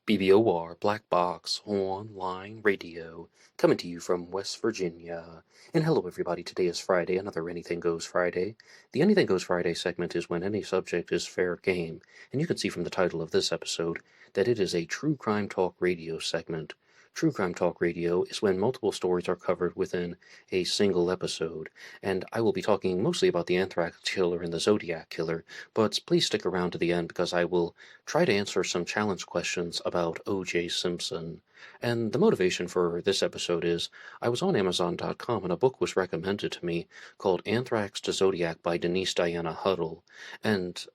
BBOR Black Box Online Radio, coming to you from West Virginia. And hello, everybody. Today is Friday, another Anything Goes Friday. The Anything Goes Friday segment is when any subject is fair game, and you can see from the title of this episode that it is a true crime talk radio segment. True Crime Talk Radio is when multiple stories are covered within a single episode, and I will be talking mostly about the Anthrax killer and the Zodiac killer, but please stick around to the end because I will try to answer some challenge questions about O.J. Simpson. And the motivation for this episode is I was on Amazon.com and a book was recommended to me called Anthrax to Zodiac by Denise Diana Huddle, and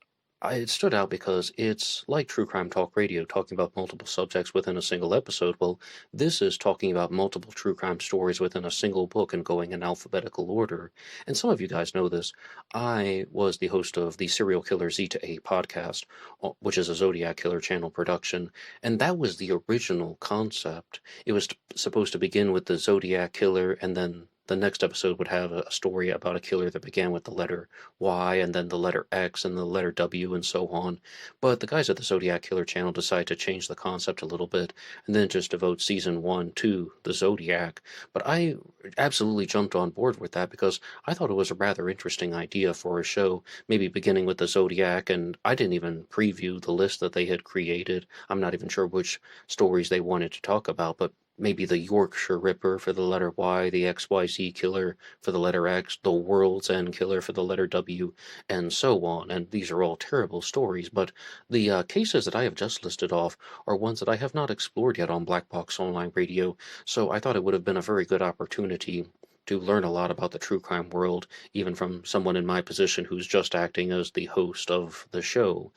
it stood out because it's like True Crime Talk Radio, talking about multiple subjects within a single episode. Well, this is talking about multiple true crime stories within a single book and going in alphabetical order. And some of you guys know this. I was the host of the Serial Killer Z to A podcast, which is a Zodiac Killer channel production, and that was the original concept. It was supposed to begin with the Zodiac Killer, and then the next episode would have a story about a killer that began with the letter Y and then the letter X and the letter W and so on. But the guys at the Zodiac Killer channel decided to change the concept a little bit and then just devote season 1 to the Zodiac. But I absolutely jumped on board with that because I thought it was a rather interesting idea for a show, maybe beginning with the Zodiac, and I didn't even preview the list that they had created. I'm not even sure which stories they wanted to talk about, but maybe the Yorkshire Ripper for the letter Y, the XYZ Killer for the letter X, the World's End Killer for the letter W, and so on. And these are all terrible stories, but the cases that I have just listed off are ones that I have not explored yet on Black Box Online Radio, so I thought it would have been a very good opportunity to learn a lot about the true crime world, even from someone in my position who's just acting as the host of the show.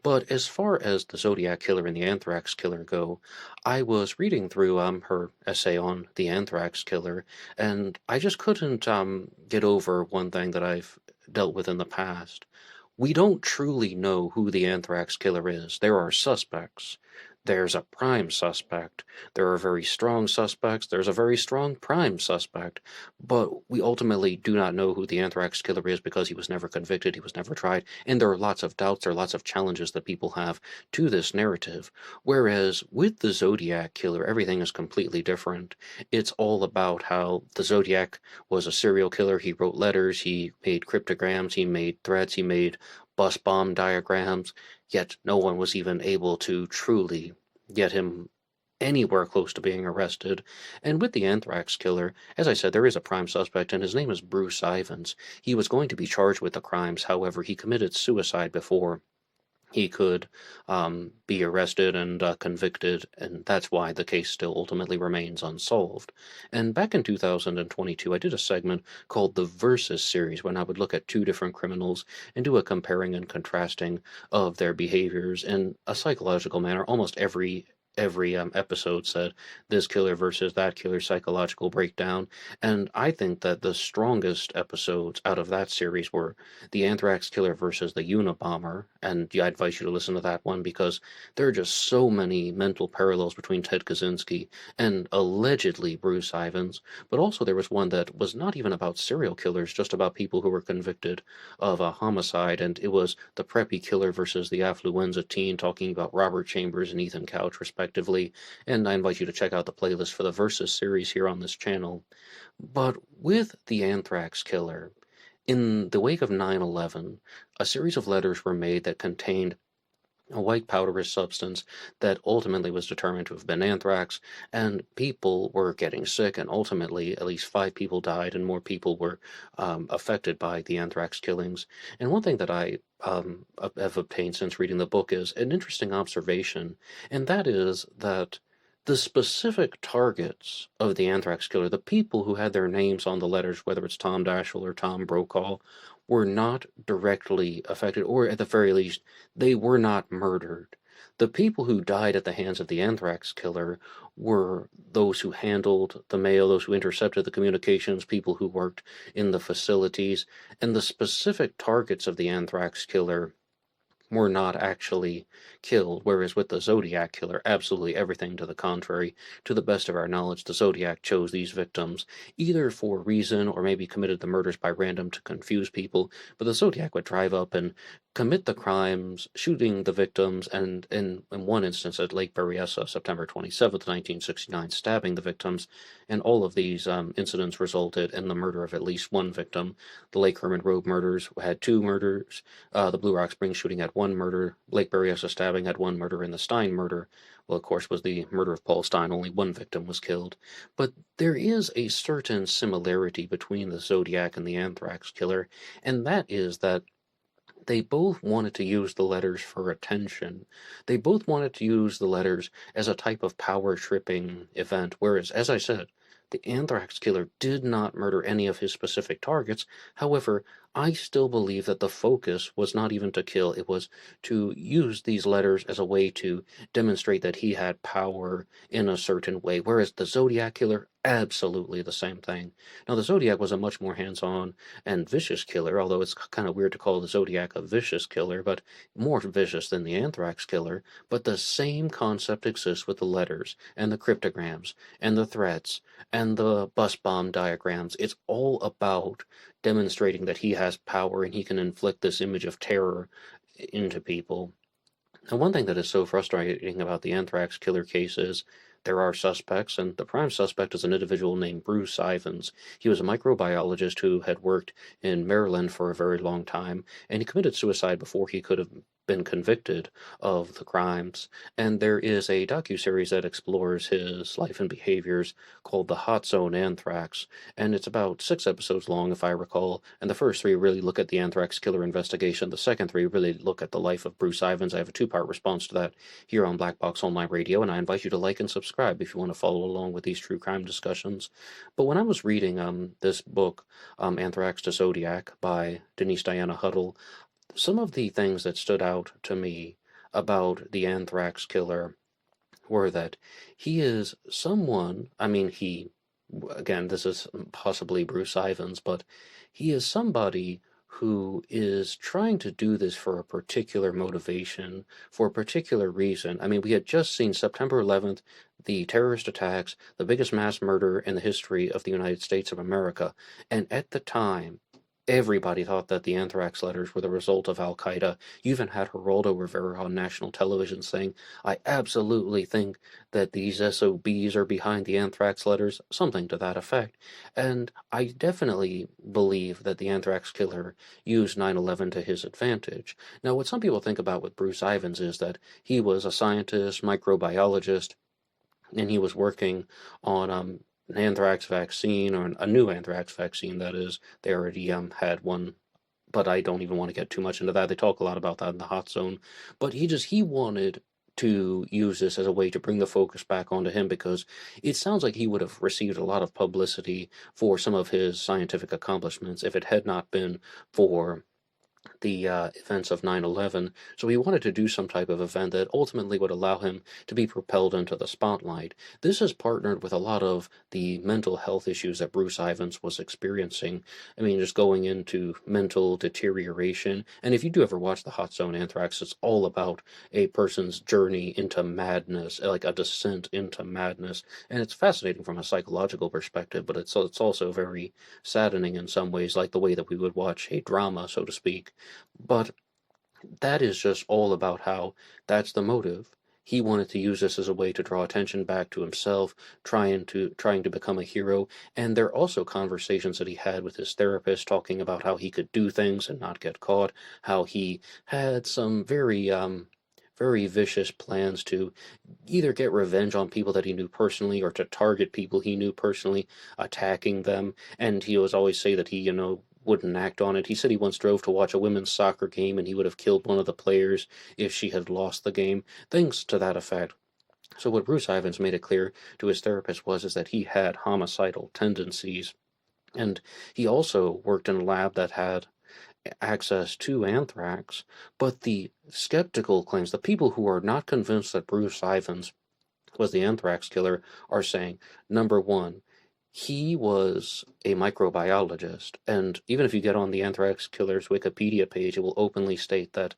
But as far as the Zodiac Killer and the Anthrax Killer go, I was reading through her essay on the Anthrax Killer, and I just couldn't get over one thing that I've dealt with in the past. We don't truly know who the Anthrax Killer is. There are suspects. There's a prime suspect. There are very strong suspects. There's a very strong prime suspect. But we ultimately do not know who the Anthrax Killer is because he was never convicted, he was never tried, and there are lots of doubts, there are lots of challenges that people have to this narrative. Whereas with the Zodiac Killer, everything is completely different. It's all about how the Zodiac was a serial killer. He wrote letters, he made cryptograms, he made threats, he made bus bomb diagrams, yet no one was even able to truly get him anywhere close to being arrested. And with the Anthrax Killer, as I said, there is a prime suspect, and his name is Bruce Ivins. He was going to be charged with the crimes, however, he committed suicide before he could be arrested and convicted, and that's why the case still ultimately remains unsolved. And back in 2022, I did a segment called the Versus series, when I would look at two different criminals and do a comparing and contrasting of their behaviors in a psychological manner. Almost every episode said this killer versus that killer, psychological breakdown, and I think that the strongest episodes out of that series were the Anthrax Killer versus the Unabomber, and I advise you to listen to that one because there are just so many mental parallels between Ted Kaczynski and allegedly Bruce Ivins. But also there was one that was not even about serial killers, just about people who were convicted of a homicide, and it was the preppy killer versus the affluenza teen, talking about Robert Chambers and Ethan Couch respectively. And I invite you to check out the playlist for the Versus series here on this channel. But with the Anthrax Killer, in the wake of 9/11, a series of letters were made that contained a white powderous substance that ultimately was determined to have been anthrax, and people were getting sick, and ultimately at least 5 people died and more people were affected by the anthrax killings. And one thing that I have obtained since reading the book is an interesting observation, and that is that the specific targets of the Anthrax Killer, the people who had their names on the letters, whether it's Tom Daschle or Tom Brokaw, were not directly affected, or at the very least, they were not murdered. The people who died at the hands of the Anthrax Killer were those who handled the mail, those who intercepted the communications, people who worked in the facilities, and the specific targets of the Anthrax Killer were not actually killed, whereas with the Zodiac Killer, absolutely everything to the contrary. To the best of our knowledge, the Zodiac chose these victims either for reason or maybe committed the murders by random to confuse people, but the Zodiac would drive up and commit the crimes, shooting the victims, and in one instance at Lake Berryessa, September 27th, 1969, stabbing the victims. And all of these incidents resulted in the murder of at least one victim. The Lake Herman Road murders had 2 murders. The Blue Rock Springs shooting had 1 murder. Lake Berryessa stabbing had 1 murder. And the Stein murder, well, of course, was the murder of Paul Stein. Only 1 victim was killed. But there is a certain similarity between the Zodiac and the Anthrax killer, and that is that they both wanted to use the letters for attention. They both wanted to use the letters as a type of power tripping event, whereas, as I said, the Anthrax killer did not murder any of his specific targets. However, I still believe that the focus was not even to kill, it was to use these letters as a way to demonstrate that he had power in a certain way, whereas the Zodiac killer, absolutely the same thing. Now, the Zodiac was a much more hands-on and vicious killer, although it's kind of weird to call the Zodiac a vicious killer, but more vicious than the Anthrax killer. But the same concept exists with the letters and the cryptograms and the threats and the bus bomb diagrams. It's all about demonstrating that he has power and he can inflict this image of terror into people. Now, one thing that is so frustrating about the Anthrax killer case is there are suspects, and the prime suspect is an individual named Bruce Ivins. He was a microbiologist who had worked in Maryland for a very long time, and he committed suicide before he could have been convicted of the crimes. And there is a docuseries that explores his life and behaviors called The Hot Zone Anthrax, and it's about 6 episodes long, if I recall, and the first 3 really look at the Anthrax killer investigation. The second 3 really look at the life of Bruce Ivins. I have a 2-part response to that here on Black Box Online Radio, and I invite you to like and subscribe if you want to follow along with these true crime discussions. But when I was reading this book, Anthrax to Zodiac by Denise Diana Huddle, some of the things that stood out to me about the Anthrax killer were that he is someone, again, this is possibly Bruce Ivins, but he is somebody who is trying to do this for a particular motivation, for a particular reason. I mean, we had just seen September 11th, the terrorist attacks, the biggest mass murder in the history of the United States of America, and at the time, everybody thought that the Anthrax letters were the result of Al-Qaeda. You even had Geraldo Rivera on national television saying, I absolutely think that these SOBs are behind the Anthrax letters, something to that effect. And I definitely believe that the Anthrax killer used 9/11 to his advantage. Now, what some people think about with Bruce Ivins is that he was a scientist, microbiologist, and he was working on an anthrax vaccine, or a new anthrax vaccine, that is. They already had one, but I don't even want to get too much into that. They talk a lot about that in the Hot Zone. But he wanted to use this as a way to bring the focus back onto him, because it sounds like he would have received a lot of publicity for some of his scientific accomplishments if it had not been for the events of 9/11, so he wanted to do some type of event that ultimately would allow him to be propelled into the spotlight. This is partnered with a lot of the mental health issues that Bruce Ivins was experiencing. I mean, just going into mental deterioration. And if you do ever watch the Hot Zone Anthrax, it's all about a person's journey into madness, like a descent into madness. And it's fascinating from a psychological perspective, but it's also very saddening in some ways, like the way that we would watch a drama, so to speak. But that is just all about how that's the motive. He wanted to use this as a way to draw attention back to himself, trying to become a hero. And there are also conversations that he had with his therapist, talking about how he could do things and not get caught, how he had some very vicious plans to either get revenge on people that he knew personally or to target people he knew personally, attacking them. And he was always say that he, wouldn't act on it. He said he once drove to watch a women's soccer game and he would have killed one of the players if she had lost the game, things to that effect. So what Bruce Ivins made it clear to his therapist is that he had homicidal tendencies. And he also worked in a lab that had access to anthrax, but the skeptical claims, the people who are not convinced that Bruce Ivins was the anthrax killer, are saying, number one, he was a microbiologist, and even if you get on the anthrax killer's Wikipedia page, it will openly state that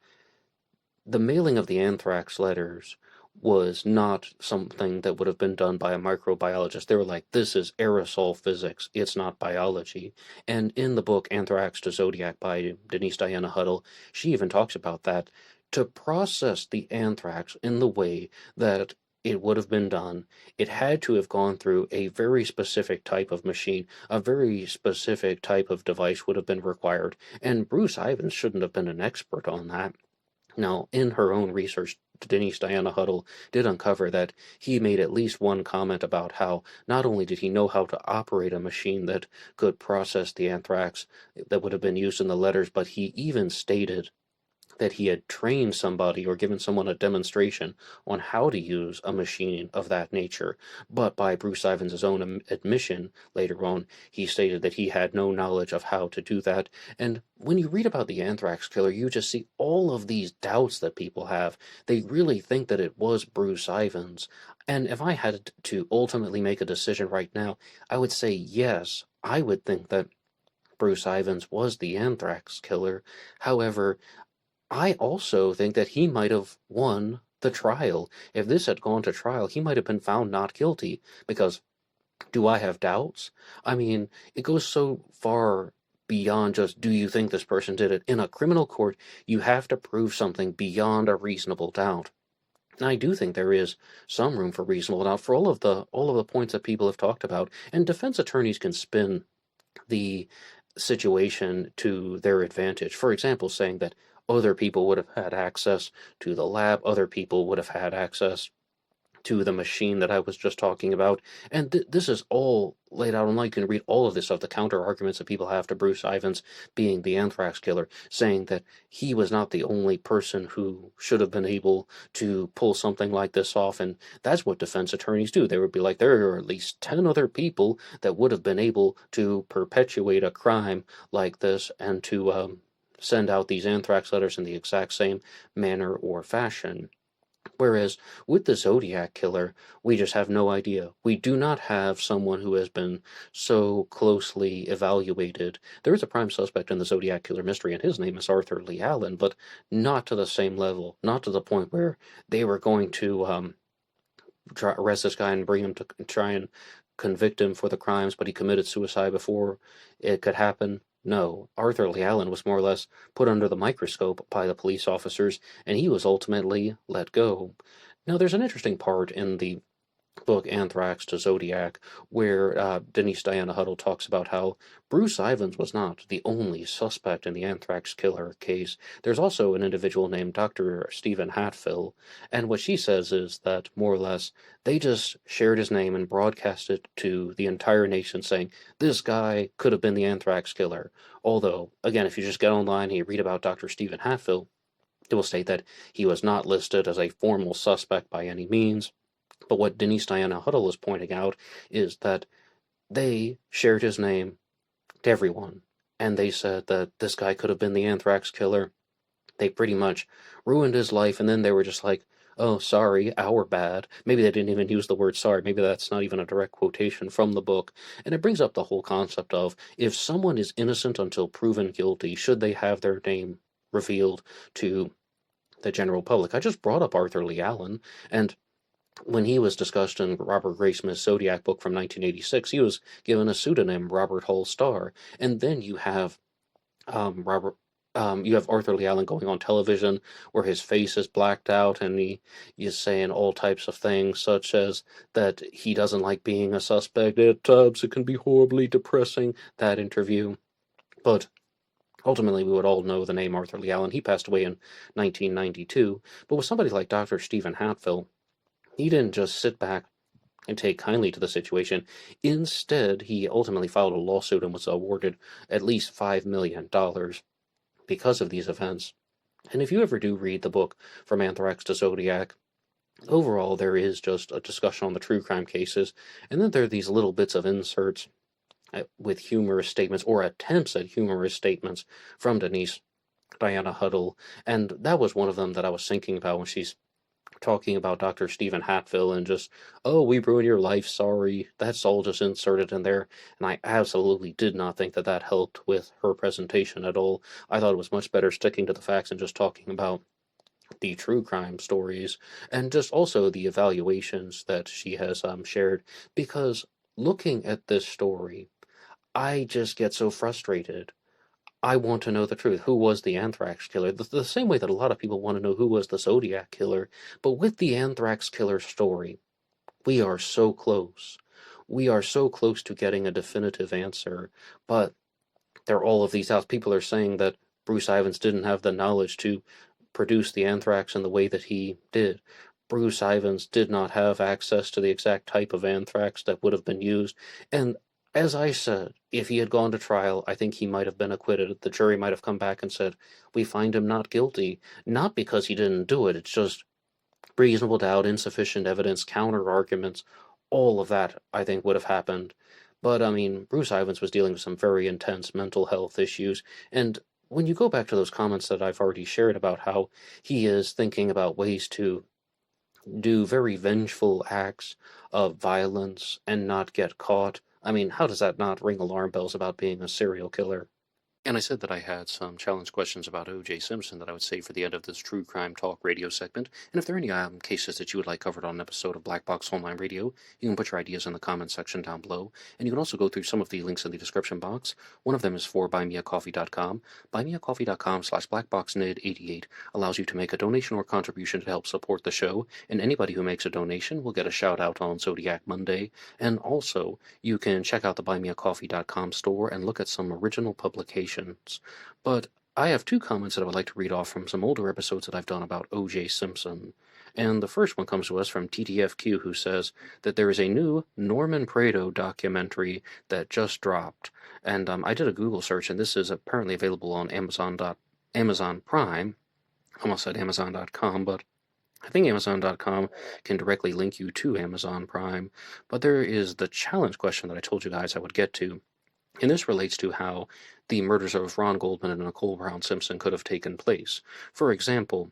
the mailing of the anthrax letters was not something that would have been done by a microbiologist. They were like, this is aerosol physics, it's not biology. And in the book Anthrax to Zodiac by Denise Diana Huddle, she even talks about that. To process the anthrax in the way that it would have been done, it had to have gone through a very specific type of machine, a very specific type of device would have been required, and Bruce Ivins shouldn't have been an expert on that. Now, in her own research, Denise Diana Huddle did uncover that he made at least one comment about how not only did he know how to operate a machine that could process the anthrax that would have been used in the letters, but he even stated that he had trained somebody or given someone a demonstration on how to use a machine of that nature. But by Bruce Ivins' own admission later on, he stated that he had no knowledge of how to do that. And when you read about the anthrax killer, you just see all of these doubts that people have. They really think that it was Bruce Ivins. And if I had to ultimately make a decision right now, I would say yes, I would think that Bruce Ivins was the anthrax killer. However, I also think that he might have won the trial. If this had gone to trial, he might have been found not guilty. Because do I have doubts? I mean, it goes so far beyond just, do you think this person did it? In a criminal court, you have to prove something beyond a reasonable doubt. And I do think there is some room for reasonable doubt for all of the points that people have talked about, and defense attorneys can spin the situation to their advantage. For example, saying that other people would have had access to the lab, other people would have had access to the machine that I was just talking about. And this is all laid out online. You can read all of this of the counter arguments that people have to Bruce Ivins being the anthrax killer, saying that he was not the only person who should have been able to pull something like this off. And that's what defense attorneys do. They would be like, there are at least 10 other people that would have been able to perpetuate a crime like this and to send out these anthrax letters in the exact same manner or fashion. Whereas with the Zodiac killer, we just have no idea. We do not have someone who has been so closely evaluated. There is a prime suspect in the Zodiac killer mystery, and his name is Arthur Lee Allen, but not to the same level, not to the point where they were going to arrest this guy and bring him to try and convict him for the crimes, but he committed suicide before it could happen. No, Arthur Lee Allen was more or less put under the microscope by the police officers, and he was ultimately let go. Now, there's an interesting part in the book Anthrax to Zodiac, where Denise Diana Huddle talks about how Bruce Ivins was not the only suspect in the anthrax killer case. There's also an individual named Dr. Stephen Hatfill, and what she says is that, more or less, they just shared his name and broadcast it to the entire nation, saying, this guy could have been the anthrax killer. Although, again, if you just get online and you read about Dr. Stephen Hatfill, it will state that he was not listed as a formal suspect by any means. But what Denise Diana Huddle is pointing out is that they shared his name to everyone, and they said that this guy could have been the anthrax killer. They pretty much ruined his life, and then they were just like, oh, sorry, our bad. Maybe they didn't even use the word sorry. Maybe that's not even a direct quotation from the book. And it brings up the whole concept of, if someone is innocent until proven guilty, should they have their name revealed to the general public? I just brought up Arthur Lee Allen, and when he was discussed in Robert Graysmith's Zodiac book from 1986, he was given a pseudonym, Robert Hull Starr. And then you have Robert. You have Arthur Lee Allen going on television where his face is blacked out and he is saying all types of things, such as that he doesn't like being a suspect at times. It can be horribly depressing, that interview. But ultimately, we would all know the name Arthur Lee Allen. He passed away in 1992. But with somebody like Dr. Stephen Hatfill, he didn't just sit back and take kindly to the situation. Instead, he ultimately filed a lawsuit and was awarded at least $5 million because of these events. And if you ever do read the book From Anthrax to Zodiac, overall there is just a discussion on the true crime cases, and then there are these little bits of inserts with humorous statements or attempts at humorous statements from Denise Diana Huddle, and that was one of them that I was thinking about when she's talking about Dr. Stephen Hatfill and just, oh, we ruined your life, sorry. That's all just inserted in there. And I absolutely did not think that that helped with her presentation at all. I thought it was much better sticking to the facts and just talking about the true crime stories, and just also the evaluations that she has shared. Because looking at this story, I just get so frustrated. I want to know the truth. Who was the Anthrax killer? The same way that a lot of people want to know who was the Zodiac killer. But with the Anthrax killer story, we are so close. We are so close to getting a definitive answer. But there are all of these doubts. People are saying that Bruce Ivins didn't have the knowledge to produce the anthrax in the way that he did. Bruce Ivins did not have access to the exact type of anthrax that would have been used. And as I said, if he had gone to trial, I think he might have been acquitted. The jury might have come back and said, we find him not guilty. Not because he didn't do it, it's just reasonable doubt, insufficient evidence, counter arguments, all of that, I think, would have happened. But, I mean, Bruce Ivins was dealing with some very intense mental health issues, and when you go back to those comments that I've already shared about how he is thinking about ways to do very vengeful acts of violence and not get caught, I mean, how does that not ring alarm bells about being a serial killer? And I said that I had some challenge questions about O.J. Simpson that I would save for the end of this true crime talk radio segment. And if there are any cases that you would like covered on an episode of Black Box Online Radio, you can put your ideas in the comments section down below. And you can also go through some of the links in the description box. One of them is for BuyMeACoffee.com. BuyMeACoffee.com/BlackBoxNid88 allows you to make a donation or contribution to help support the show. And anybody who makes a donation will get a shout out on Zodiac Monday. And also, you can check out the BuyMeACoffee.com store and look at some original publications. But I have two comments that I would like to read off from some older episodes that I've done about O.J. Simpson. And the first one comes to us from TTFQ, who says that there is a new Norman Prado documentary that just dropped. And I did a Google search, and this is apparently available on Amazon Prime. I almost said Amazon.com, but I think Amazon.com can directly link you to Amazon Prime. But there is the challenge question that I told you guys I would get to. And this relates to how the murders of Ron Goldman and Nicole Brown Simpson could have taken place. For example,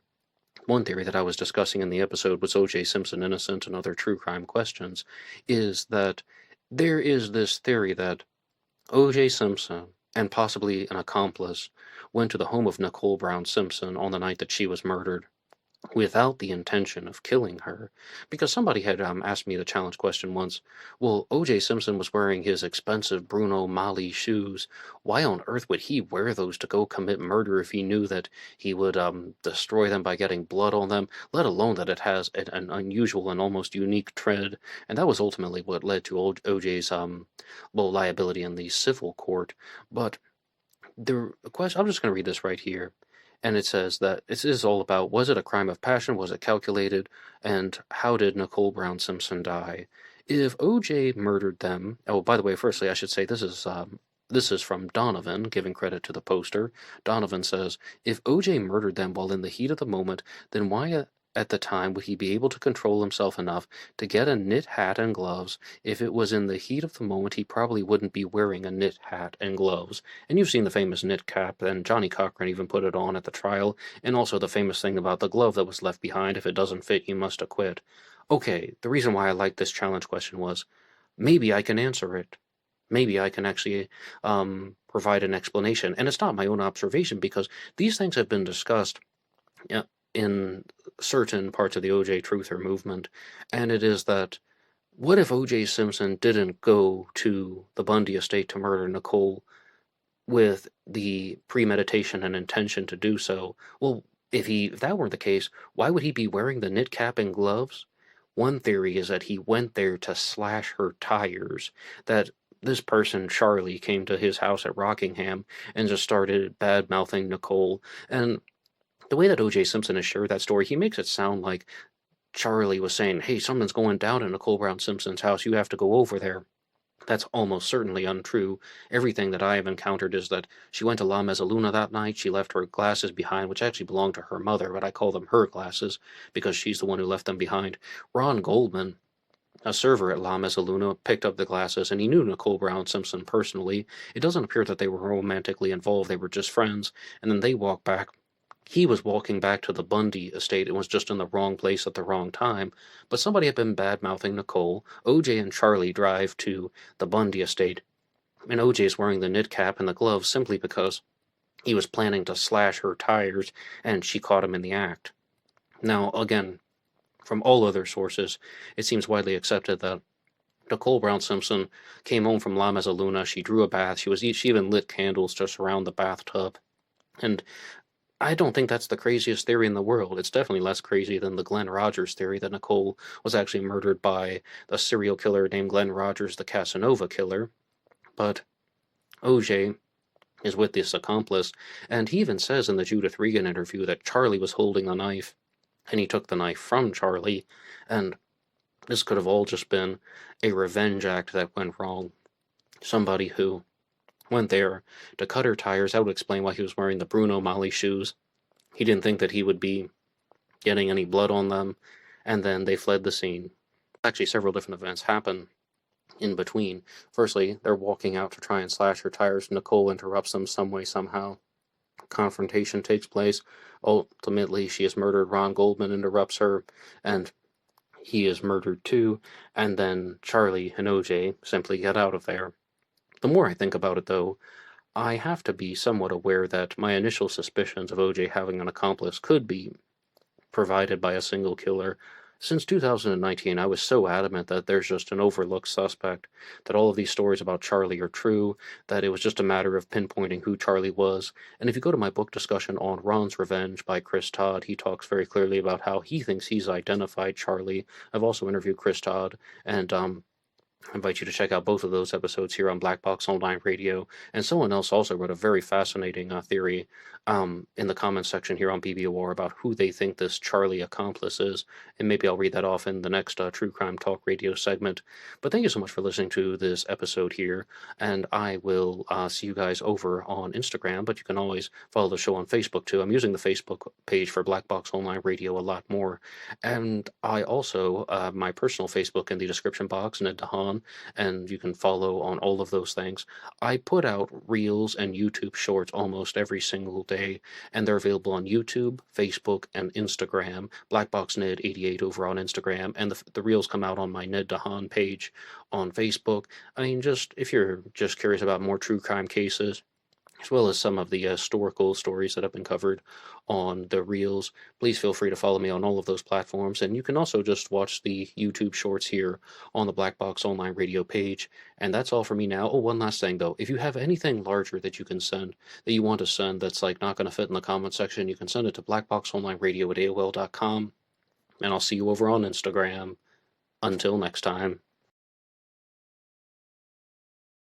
one theory that I was discussing in the episode was O.J. Simpson innocent and other true crime questions, is that there is this theory that O.J. Simpson and possibly an accomplice went to the home of Nicole Brown Simpson on the night that she was murdered without the intention of killing her. Because somebody had asked me the challenge question once, well, O.J. Simpson was wearing his expensive Bruno Mali shoes. Why on earth would he wear those to go commit murder if he knew that he would destroy them by getting blood on them, let alone that it has an unusual and almost unique tread? And that was ultimately what led to O.J.'s liability in the civil court. But the question, I'm just going to read this right here. And it says that this is all about, was it a crime of passion? Was it calculated? And how did Nicole Brown Simpson die? If O.J. murdered them, oh, by the way, firstly, I should say this is from Donovan, giving credit to the poster. Donovan says, if O.J. murdered them while in the heat of the moment, then why at the time would he be able to control himself enough to get a knit hat and gloves? If it was in the heat of the moment, he probably wouldn't be wearing a knit hat and gloves. And you've seen the famous knit cap, and Johnny Cochran even put it on at the trial, and also the famous thing about the glove that was left behind. If it doesn't fit, you must acquit. Okay, the reason why I liked this challenge question was, maybe I can answer it. Maybe I can actually provide an explanation. And it's not my own observation, because these things have been discussed in certain parts of the O.J. truther movement, and it is that, what if O.J. Simpson didn't go to the Bundy estate to murder Nicole with the premeditation and intention to do so? Well, if that weren't the case, why would he be wearing the knit cap and gloves? One theory is that he went there to slash her tires, that this person, Charlie, came to his house at Rockingham and just started bad-mouthing Nicole. And the way that O.J. Simpson has shared that story, he makes it sound like Charlie was saying, hey, something's going down in Nicole Brown Simpson's house, you have to go over there. That's almost certainly untrue. Everything that I have encountered is that she went to La Mezzaluna that night, she left her glasses behind, which actually belonged to her mother, but I call them her glasses, because she's the one who left them behind. Ron Goldman, a server at La Mezzaluna, picked up the glasses, and he knew Nicole Brown Simpson personally. It doesn't appear that they were romantically involved, they were just friends, and then they walked back. He was walking back to the Bundy estate and was just in the wrong place at the wrong time, but somebody had been bad-mouthing Nicole. O.J. and Charlie drive to the Bundy estate, and O.J. is wearing the knit cap and the gloves simply because he was planning to slash her tires, and she caught him in the act. Now, again, from all other sources, it seems widely accepted that Nicole Brown Simpson came home from La Mezzaluna. She drew a bath. She even lit candles to surround the bathtub. And I don't think that's the craziest theory in the world. It's definitely less crazy than the Glenn Rogers theory that Nicole was actually murdered by a serial killer named Glenn Rogers, the Casanova killer. But OJ is with this accomplice, and he even says in the Judith Regan interview that Charlie was holding the knife, and he took the knife from Charlie, and this could have all just been a revenge act that went wrong. Somebody who went there to cut her tires. That would explain why he was wearing the Bruno Mali shoes. He didn't think that he would be getting any blood on them, and then they fled the scene. Actually, several different events happen in between. Firstly, they're walking out to try and slash her tires. Nicole interrupts them some way, somehow. Confrontation takes place. Ultimately, she is murdered. Ron Goldman interrupts her, and he is murdered too. And then Charlie and OJ simply get out of there. The more I think about it, though, I have to be somewhat aware that my initial suspicions of OJ having an accomplice could be provided by a single killer. Since 2019, I was so adamant that there's just an overlooked suspect, that all of these stories about Charlie are true, that it was just a matter of pinpointing who Charlie was. And if you go to my book discussion on Ron's Revenge by Chris Todd, he talks very clearly about how he thinks he's identified Charlie. I've also interviewed Chris Todd, and I invite you to check out both of those episodes here on Black Box Online Radio. And someone else also wrote a very fascinating theory in the comments section here on BBOR about who they think this Charlie accomplice is. And maybe I'll read that off in the next True Crime Talk Radio segment. But thank you so much for listening to this episode here. And I will see you guys over on Instagram, but you can always follow the show on Facebook too. I'm using the Facebook page for Black Box Online Radio a lot more. And I also, my personal Facebook in the description box, Ned DeHaan, and you can follow on all of those things. I put out Reels and YouTube Shorts almost every single day, and they're available on YouTube, Facebook, and Instagram. BlackBoxNed88 over on Instagram, and the Reels come out on my Ned DeHaan page on Facebook. I mean, just if you're just curious about more true crime cases, as well as some of the historical stories that have been covered on the Reels, please feel free to follow me on all of those platforms. And you can also just watch the YouTube Shorts here on the Black Box Online Radio page. And that's all for me now. Oh, one last thing, though. If you have anything larger that you can send, that you want to send that's like not going to fit in the comment section, you can send it to blackboxonlineradio@aol.com. And I'll see you over on Instagram. Until next time.